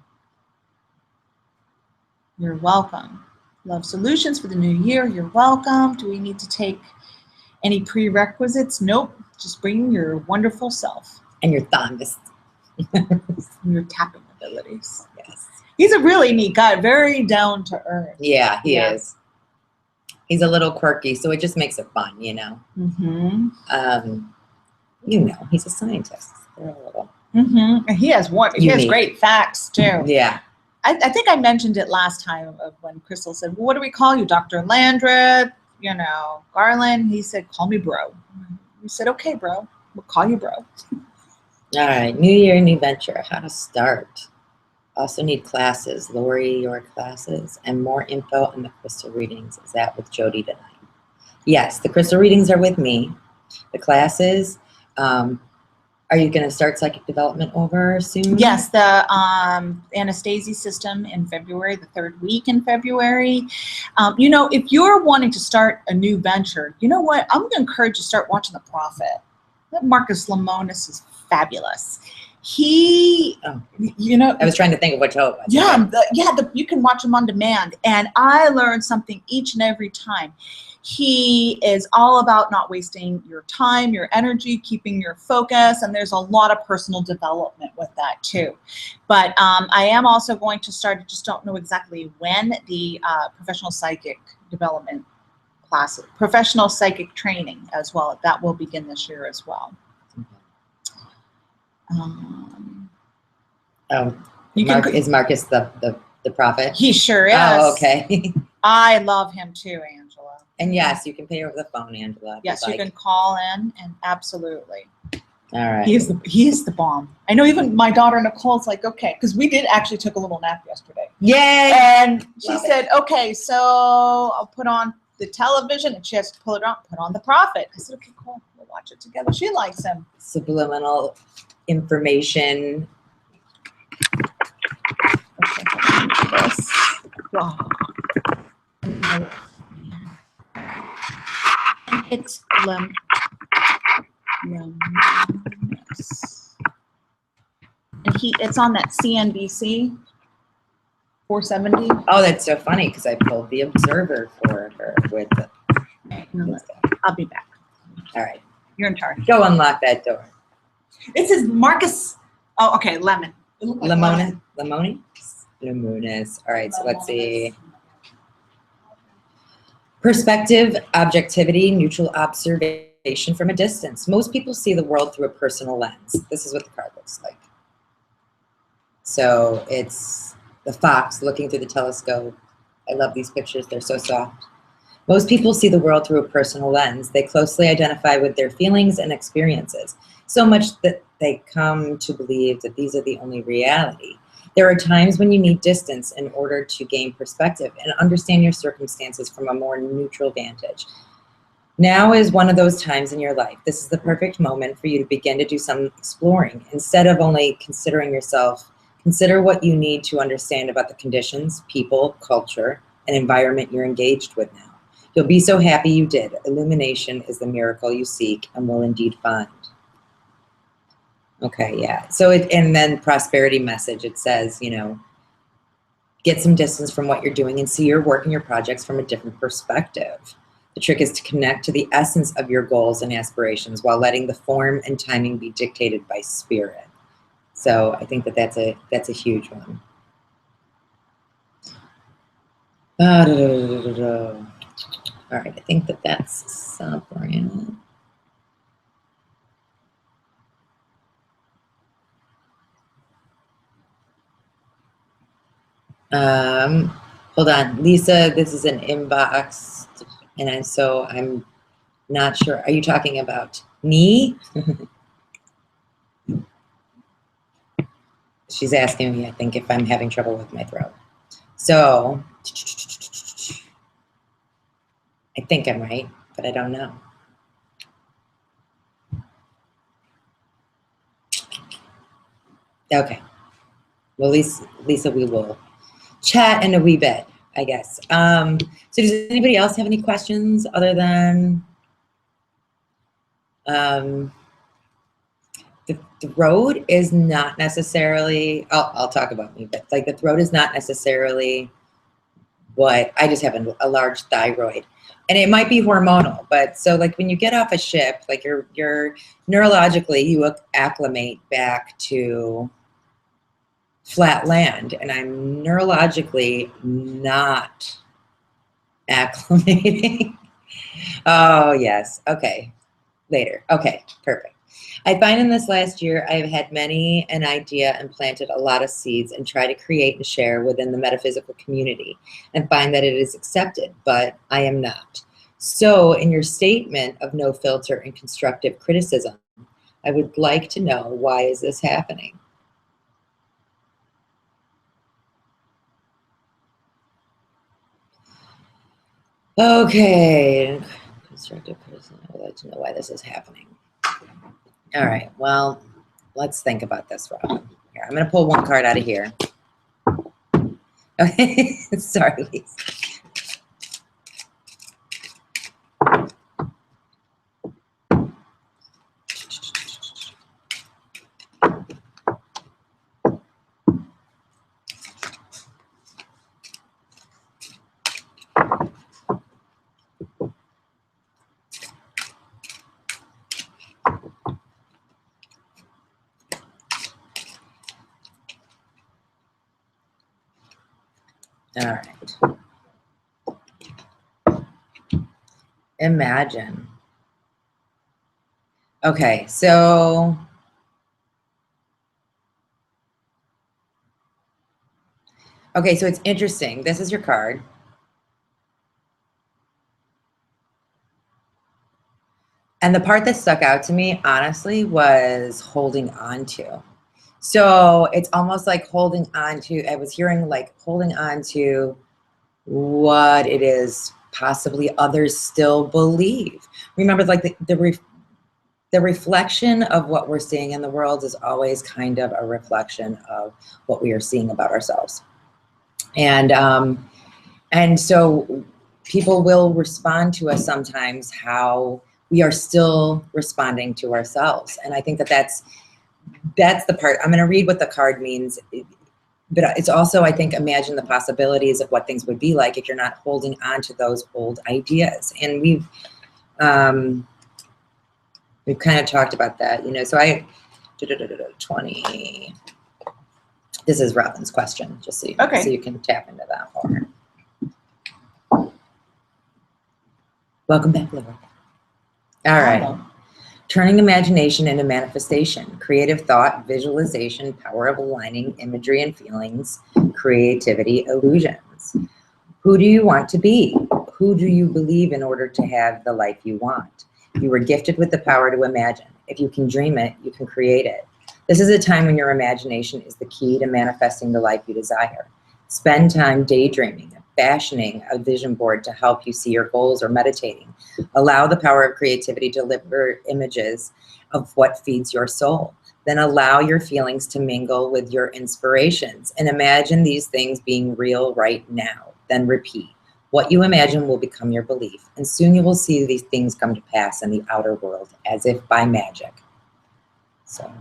You're welcome. Love solutions for the new year. You're welcome. Do we need to take any prerequisites? Nope. Just bring your wonderful self. And your thumbs. Your tapping abilities. Yes. He's a really neat guy, very down to earth. Yeah, he is. He's a little quirky, so it just makes it fun, you know. You know, he's a scientist. They're a little. And he has great facts too. Yeah. I think I mentioned it last time of when Crystal said, well, what do we call you, Dr. Landreth? You know, Garland. He said, call me bro. We said, okay, bro. We'll call you bro. All right, new year, new venture, how to start. Also need classes, Laurie, your classes, and more info on the crystal readings. Is that with Jodi tonight? Yes, the crystal readings are with me. The classes, are you going to start psychic development over soon? Yes, the Anastasia system in February, the third week in February. You know, if you're wanting to start a new venture, you know what? I'm going to encourage you to start watching The Prophet. That Marcus Lemonis is fabulous. You know, I was trying to think of what show it was. Yeah, you can watch him on demand. And I learned something each and every time. He is all about not wasting your time, your energy, keeping your focus. And there's a lot of personal development with that too. But I am also going to start, I just don't know exactly when, the professional psychic development classes, professional psychic training as well. That will begin this year as well. Is Marcus the prophet? He sure is. Oh, okay. I love him too, Angela. And yes, you can pay over the phone, Angela. Yes, you can call in, and absolutely. All right. He is the bomb. I know even my daughter Nicole's like, okay, because we did actually took a little nap yesterday. Yay! And she said, okay, so I'll put on the television, and she has to pull it out, put on The Prophet. I said, okay, cool, we'll watch it together. She likes him. Subliminal information. It's and it's on that CNBC 470. Oh, that's so funny because I pulled the Observer for her with the. I'll be back. All right, you're in charge. Go unlock that door. It says Marcus. Oh, okay, lemon. Lemonis. All right, so let's see. Perspective, objectivity, neutral observation from a distance. Most people see the world through a personal lens. This is what the card looks like. So it's the fox looking through the telescope. I love these pictures. They're so soft. Most people see the world through a personal lens. They closely identify with their feelings and experiences, so much that they come to believe that these are the only reality. There are times when you need distance in order to gain perspective and understand your circumstances from a more neutral vantage. Now is one of those times in your life. This is the perfect moment for you to begin to do some exploring. Instead of only considering yourself Consider what you need to understand about the conditions, people, culture, and environment you're engaged with now. You'll be so happy you did. Illumination is the miracle you seek and will indeed find. Okay, yeah. So and then prosperity message, it says, you know, get some distance from what you're doing and see your work and your projects from a different perspective. The trick is to connect to the essence of your goals and aspirations while letting the form and timing be dictated by spirit. So I think that that's a huge one. All right, I think that that's Sabrina. Hold on, Lisa, this is an inbox, and so I'm not sure. Are you talking about me? She's asking me, I think, if I'm having trouble with my throat. So I think I'm right, but I don't know. Okay. Well, Lisa, we will chat in a wee bit, I guess. So does anybody else have any questions other than the throat is not necessarily, I'll talk about me, but like the throat is not necessarily what, I just have a large thyroid. And it might be hormonal, but so like when you get off a ship, like you're neurologically, you acclimate back to flat land, and I'm neurologically not acclimating. Oh, yes. Okay. Later. Okay. Perfect. I find in this last year, I've had many an idea and planted a lot of seeds and try to create and share within the metaphysical community and find that it is accepted, but I am not. So in your statement of no filter and constructive criticism, I would like to know, why is this happening? Okay, constructive criticism. I would like to know why this is happening. All right, well, let's think about this, Rob. Here, I'm going to pull one card out of here. Okay, sorry, Lisa. All right. Imagine. Okay, so it's interesting. This is your card. And the part that stuck out to me, honestly, was holding on to. So it's almost like holding on to, I was hearing like holding on to what it is possibly others still believe. Remember, like the reflection of what we're seeing in the world is always kind of a reflection of what we are seeing about ourselves. And so people will respond to us sometimes how we are still responding to ourselves. And I think that that's the part. I'm going to read what the card means, but it's also, I think, imagine the possibilities of what things would be like if you're not holding on to those old ideas. And we've kind of talked about that, you know. So 20. This is Robin's question, just so you know, okay. so you can tap into that more. Welcome back, Laurie. All right. Hello. Turning imagination into manifestation, creative thought, visualization, power of aligning imagery and feelings, creativity, illusions. Who do you want to be? Who do you believe in order to have the life you want? You were gifted with the power to imagine. If you can dream it, you can create it. This is a time when your imagination is the key to manifesting the life you desire. Spend time daydreaming, fashioning a vision board to help you see your goals, or meditating. Allow the power of creativity to deliver images of what feeds your soul. Then allow your feelings to mingle with your inspirations and imagine these things being real right now. Then repeat. What you imagine will become your belief, and soon you will see these things come to pass in the outer world as if by magic. So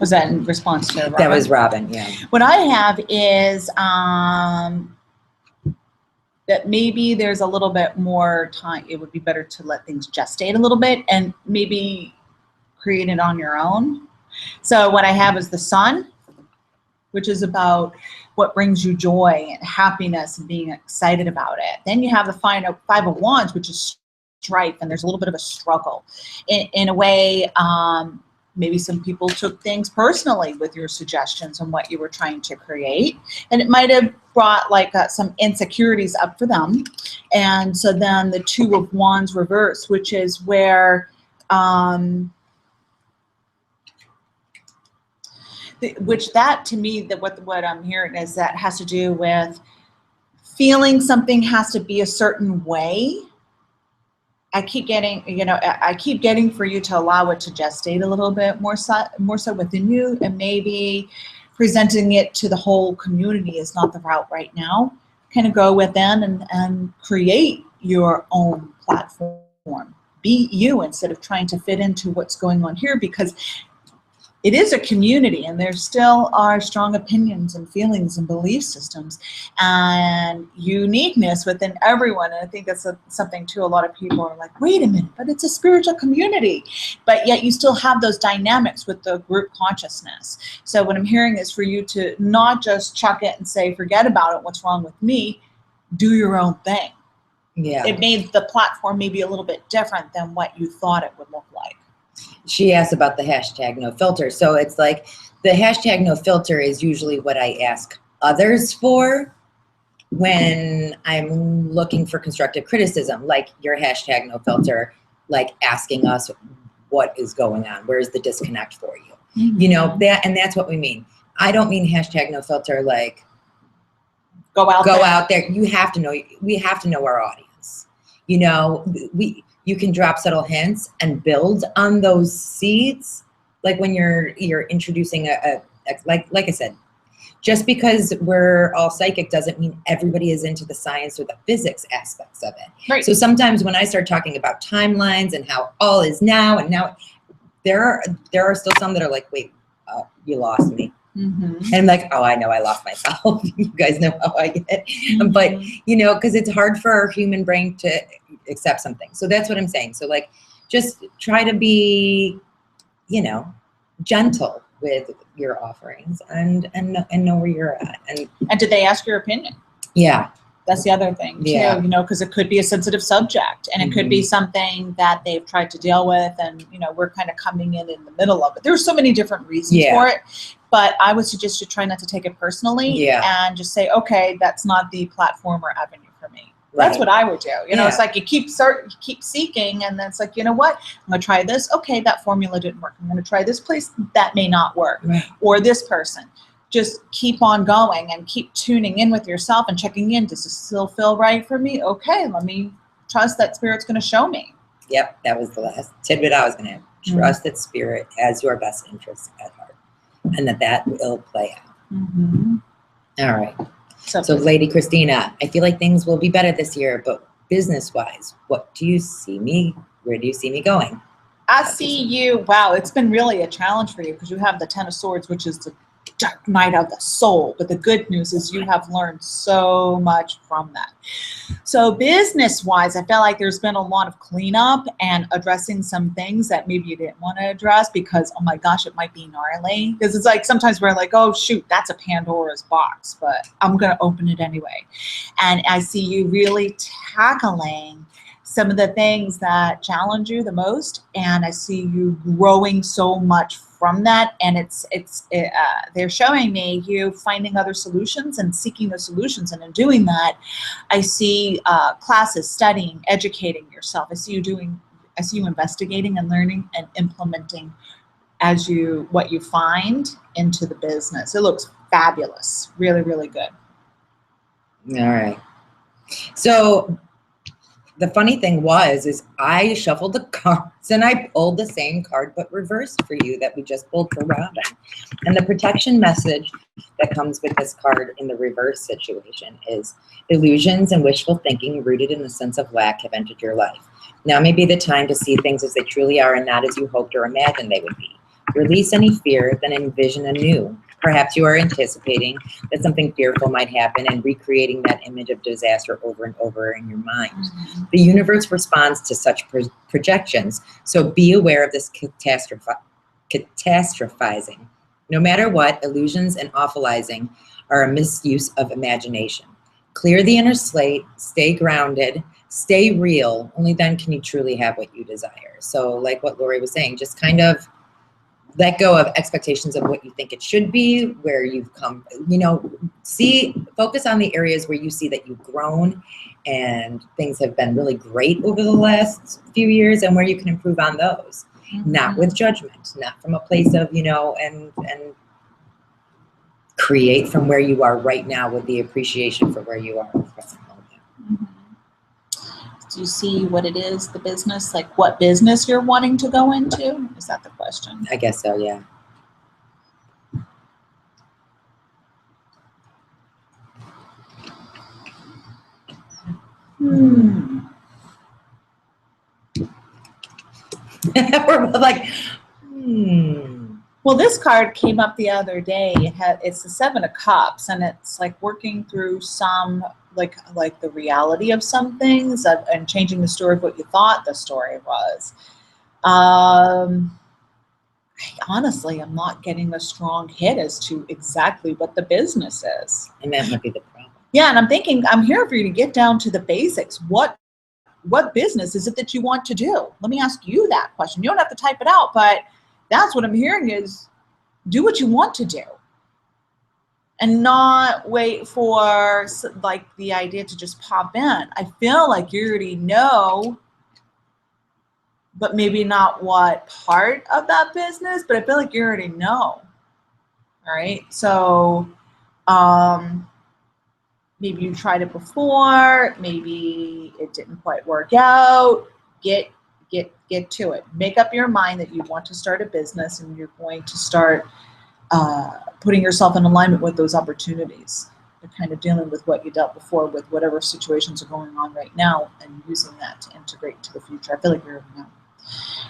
was that in response to Robin? That was Robin, yeah. What I have is that maybe there's a little bit more time. It would be better to let things gestate a little bit and maybe create it on your own. So what I have is the Sun, which is about what brings you joy and happiness and being excited about it. Then you have the Five of Wands, which is strife, and there's a little bit of a struggle. In a way, maybe some people took things personally with your suggestions and what you were trying to create, and it might have brought like some insecurities up for them. And so then the Two of Wands reverse, which is where which that to me, that what I'm hearing is that has to do with feeling something has to be a certain way. I keep getting, for you to allow it to gestate a little bit more so within you, and maybe presenting it to the whole community is not the route right now. Kind of go within and create your own platform. Be you instead of trying to fit into what's going on here, because it is a community and there still are strong opinions and feelings and belief systems and uniqueness within everyone. And I think that's something too, a lot of people are like, wait a minute, but it's a spiritual community. But yet you still have those dynamics with the group consciousness. So what I'm hearing is for you to not just chuck it and say, forget about it, what's wrong with me, do your own thing. Yeah. It made the platform maybe a little bit different than what you thought it would look like. She asked about the hashtag no filter. So it's like the hashtag no filter is usually what I ask others for when I'm looking for constructive criticism, like your hashtag no filter, like asking us what is going on, where's the disconnect for you? Mm-hmm. You know, that's what we mean. I don't mean hashtag no filter like go out there. You have to know, we have to know our audience. You know, you can drop subtle hints and build on those seeds. Like when you're introducing like I said, just because we're all psychic doesn't mean everybody is into the science or the physics aspects of it. Right. So sometimes when I start talking about timelines and how all is now and now, there are still some that are like, wait, you lost me. Mm-hmm. And I'm like, oh, I know I lost myself. You guys know how I get. Mm-hmm. But, you know, because it's hard for our human brain to accept something. So that's what I'm saying. So like, just try to be, you know, gentle with your offerings and know where you're at. And did they ask your opinion? Yeah. That's the other thing too, you know, because it could be a sensitive subject and it could be something that they've tried to deal with, and, you know, we're kind of coming in the middle of it. There's so many different reasons for it, but I would suggest you try not to take it personally and just say, okay, that's not the platform or avenue for me. Right. That's what I would do. You know, it's like you keep seeking, and then it's like, you know what, I'm going to try this. Okay, that formula didn't work. I'm going to try this place. That may not work. Right. Or this person. Just keep on going and keep tuning in with yourself and checking in. Does this still feel right for me? Okay, let me trust that Spirit's going to show me. Yep, that was the last tidbit I was going to have. Trust that Spirit has your best interests at heart and that will play out. Mm-hmm. All right. So Lady Christina, I feel like things will be better this year, but business-wise, where do you see me going? I see you. Wow, it's been really a challenge for you because you have the Ten of Swords, which is the dark night of the soul. But the good news is you have learned so much from that. So business-wise, I felt like there's been a lot of cleanup and addressing some things that maybe you didn't want to address because, oh my gosh, it might be gnarly. Because it's like sometimes we're like, oh shoot, that's a Pandora's box, but I'm going to open it anyway. And I see you really tackling some of the things that challenge you the most, and I see you growing so much from that. And they're showing me you finding other solutions and seeking the solutions, and in doing that, I see classes, studying, educating yourself. I see you investigating and learning and implementing what you find into the business. It looks fabulous, really, really good. All right. So the funny thing is I shuffled the cards and I pulled the same card but reversed for you that we just pulled for Robin. And the protection message that comes with this card in the reverse situation is illusions and wishful thinking rooted in the sense of lack have entered your life. Now may be the time to see things as they truly are and not as you hoped or imagined they would be. Release any fear, then envision anew. Perhaps you are anticipating that something fearful might happen and recreating that image of disaster over and over in your mind. Mm-hmm. The universe responds to such projections, so be aware of this catastrophizing. No matter what, illusions and awfulizing are a misuse of imagination. Clear the inner slate, stay grounded, stay real. Only then can you truly have what you desire. So like what Laurie was saying, just kind of let go of expectations of what you think it should be, where you've come, focus on the areas where you see that you've grown and things have been really great over the last few years and where you can improve on those. Mm-hmm. Not with judgment, not from a place of, and create from where you are right now with the appreciation for where you are. Mm-hmm. Do you see what it is, the business, like what business you're wanting to go into? Is that the question? I guess so, yeah. We're both like, Well, this card came up the other day. It's the 7 of Cups, and it's like working through some like the reality of some things and changing the story of what you thought the story was. Honestly, I'm not getting a strong hit as to exactly what the business is. And that might be the problem. Yeah, and I'm thinking I'm here for you to get down to the basics. What business is it that you want to do? Let me ask you that question. You don't have to type it out, but that's what I'm hearing is do what you want to do. And not wait for like the idea to just pop in. I feel like you already know, but maybe not what part of that business, but I feel like you already know. All right. So maybe you tried it before, maybe it didn't quite work out. Get to it. Make up your mind that you want to start a business and you're going to start putting yourself in alignment with those opportunities. You're kind of dealing with what you dealt before with whatever situations are going on right now and using that to integrate into the future. I feel like you're now.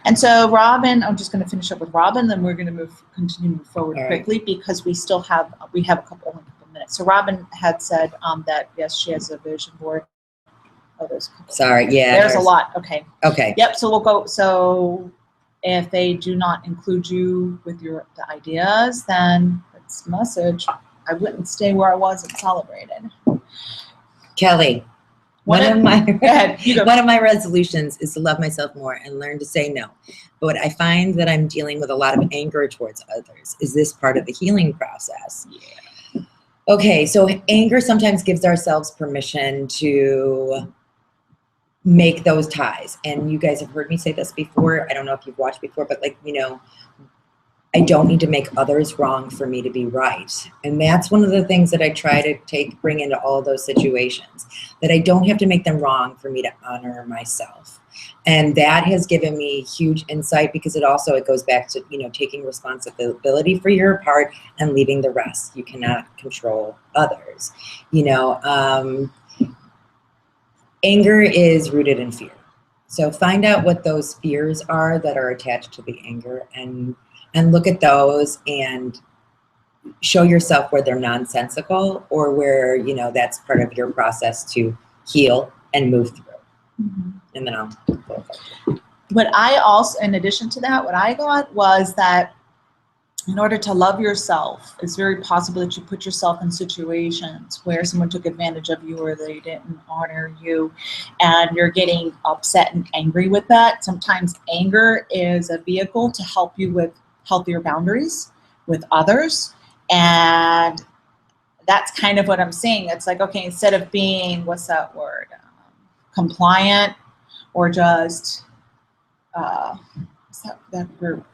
And so Robin, I'm just going to finish up with Robin, then we're going to continue to move forward quickly because we have a couple minutes. So Robin had said that yes, she has a vision board. Oh, there's a couple. Sorry, yeah. There's a lot. Okay. Okay. Yep. So we'll go. So if they do not include you with the ideas, then that's a message. I wouldn't stay where I was and celebrated. Kelly, one of my resolutions is to love myself more and learn to say no. But I find that I'm dealing with a lot of anger towards others. Is this part of the healing process? Yeah. Okay, so anger sometimes gives ourselves permission to make those ties. And you guys have heard me say this before. I don't know if you've watched before, but I don't need to make others wrong for me to be right. And that's one of the things that I try to bring into all those situations, that I don't have to make them wrong for me to honor myself. And that has given me huge insight because it goes back to, taking responsibility for your part and leaving the rest. You cannot control others. Anger is rooted in fear. So find out what those fears are that are attached to the anger and look at those and show yourself where they're nonsensical or where, that's part of your process to heal and move through. Mm-hmm. And then I'll go. What I also, in addition to that, what I got was that in order to love yourself, it's very possible that you put yourself in situations where someone took advantage of you or they didn't honor you and you're getting upset and angry with that. Sometimes anger is a vehicle to help you with healthier boundaries with others. And that's kind of what I'm seeing. It's like, okay, instead of being, what's that word? Compliant or just, that group.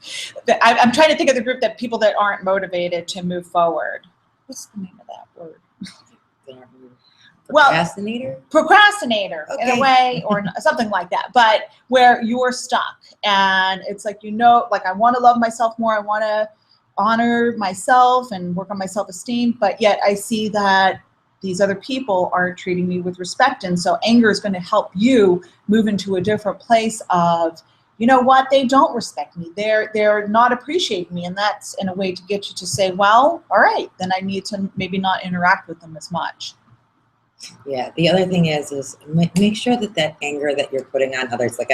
I'm trying to think of the group that people that aren't motivated to move forward. What's the name of that word? Procrastinator in a way, or something like that, but where you're stuck and it's like, like I want to love myself more. I want to honor myself and work on my self-esteem, but yet I see that these other people aren't treating me with respect. And so anger is going to help you move into a different place of, you know what, they don't respect me. They're not appreciating me. And that's in a way to get you to say, well, all right, then I need to maybe not interact with them as much. Yeah. The other thing is make sure that anger that you're putting on others, like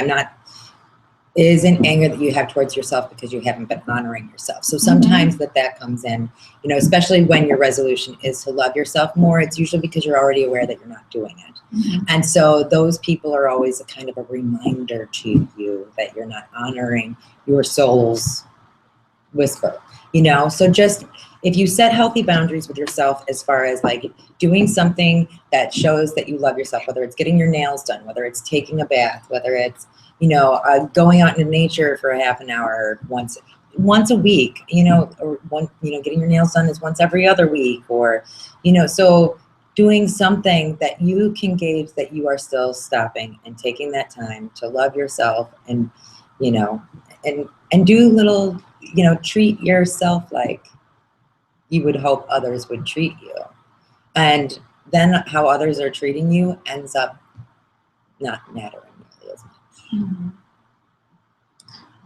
isn't anger that you have towards yourself because you haven't been honoring yourself. So sometimes that comes in, especially when your resolution is to love yourself more, it's usually because you're already aware that you're not doing it. And so those people are always a kind of a reminder to you that you're not honoring your soul's whisper, So just, if you set healthy boundaries with yourself, as far as like doing something that shows that you love yourself, whether it's getting your nails done, whether it's taking a bath, whether it's, going out into nature for a half an hour once a week, or getting your nails done is once every other week, or, so doing something that you can gauge that you are still stopping and taking that time to love yourself and, and do little, treat yourself like you would hope others would treat you. And then how others are treating you ends up not mattering really as much.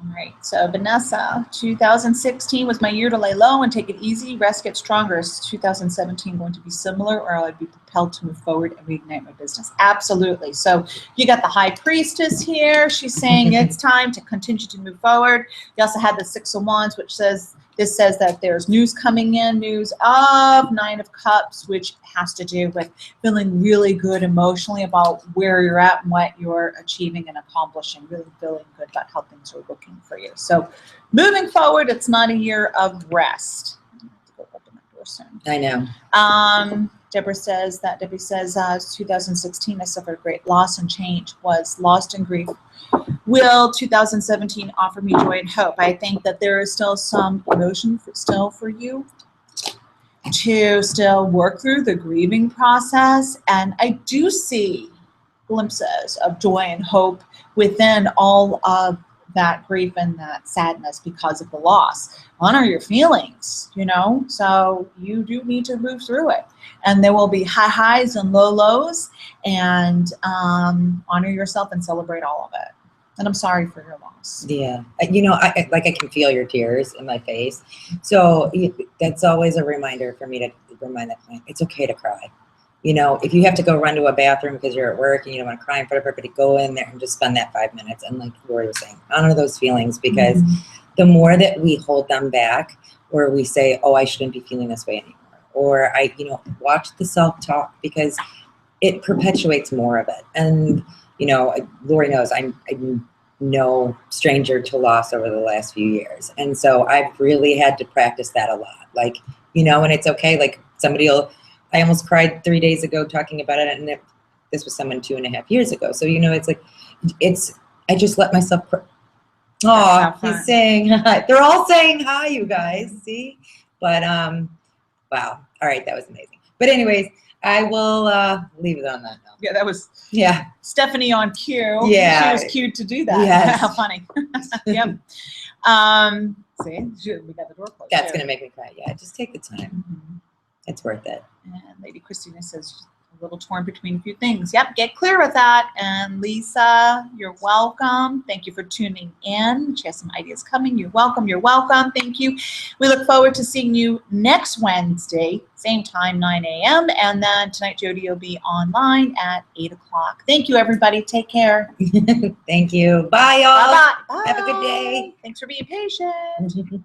All right, so Vanessa, 2016 was my year to lay low and take it easy, rest, get stronger. Is 2017 going to be similar, or will I be propelled to move forward and reignite my business? Absolutely. So you got the High Priestess here. She's saying it's time to continue to move forward. You also had the Six of Wands, which says that there's news coming in, news of Nine of Cups, which has to do with feeling really good emotionally about where you're at and what you're achieving and accomplishing, really feeling good about how things are looking for you. So moving forward, it's not a year of rest. I have to go open that door soon. I know. Debbie says, 2016, I suffered great loss and change, was lost in grief. Will 2017 offer me joy and hope? I think that there is still some emotion for you to still work through the grieving process. And I do see glimpses of joy and hope within all of that grief and that sadness because of the loss. Honor your feelings, so you do need to move through it. And there will be high highs and low lows, and honor yourself and celebrate all of it. And I'm sorry for your loss. Yeah. I can feel your tears in my face. So that's always a reminder for me to remind that it's okay to cry. If you have to go run to a bathroom because you're at work and you don't want to cry in front of everybody, go in there and just spend that 5 minutes. And like Laurie was saying, honor those feelings, because the more that we hold them back, or we say, oh, I shouldn't be feeling this way anymore, or watch the self-talk, because it perpetuates more of it. And Laurie knows I'm no stranger to loss over the last few years. And so I've really had to practice that a lot. Like, and it's okay. Like I almost cried 3 days ago talking about it. And this was someone 2.5 years ago. So, I just let myself oh, he's saying hi. They're all saying hi, you guys. See? But, wow. All right. That was amazing. But anyways, I will leave it on that note. Yeah, that was Stephanie on cue. Yeah. She was cued to do that. Yes. How funny. Yep. See, we got the door closed. That's going to make me cry. Yeah, just take the time. It's worth it. And Lady Christina says, a little torn between a few things. Yep, get clear with that. And Lisa, you're welcome. Thank you for tuning in. She has some ideas coming. You're welcome. You're welcome. Thank you. We look forward to seeing you next Wednesday, same time, 9 a.m. And then tonight, Jodi will be online at 8 o'clock. Thank you, everybody. Take care. Thank you. Bye, y'all. Bye-bye. Bye. Have a good day. Thanks for being patient.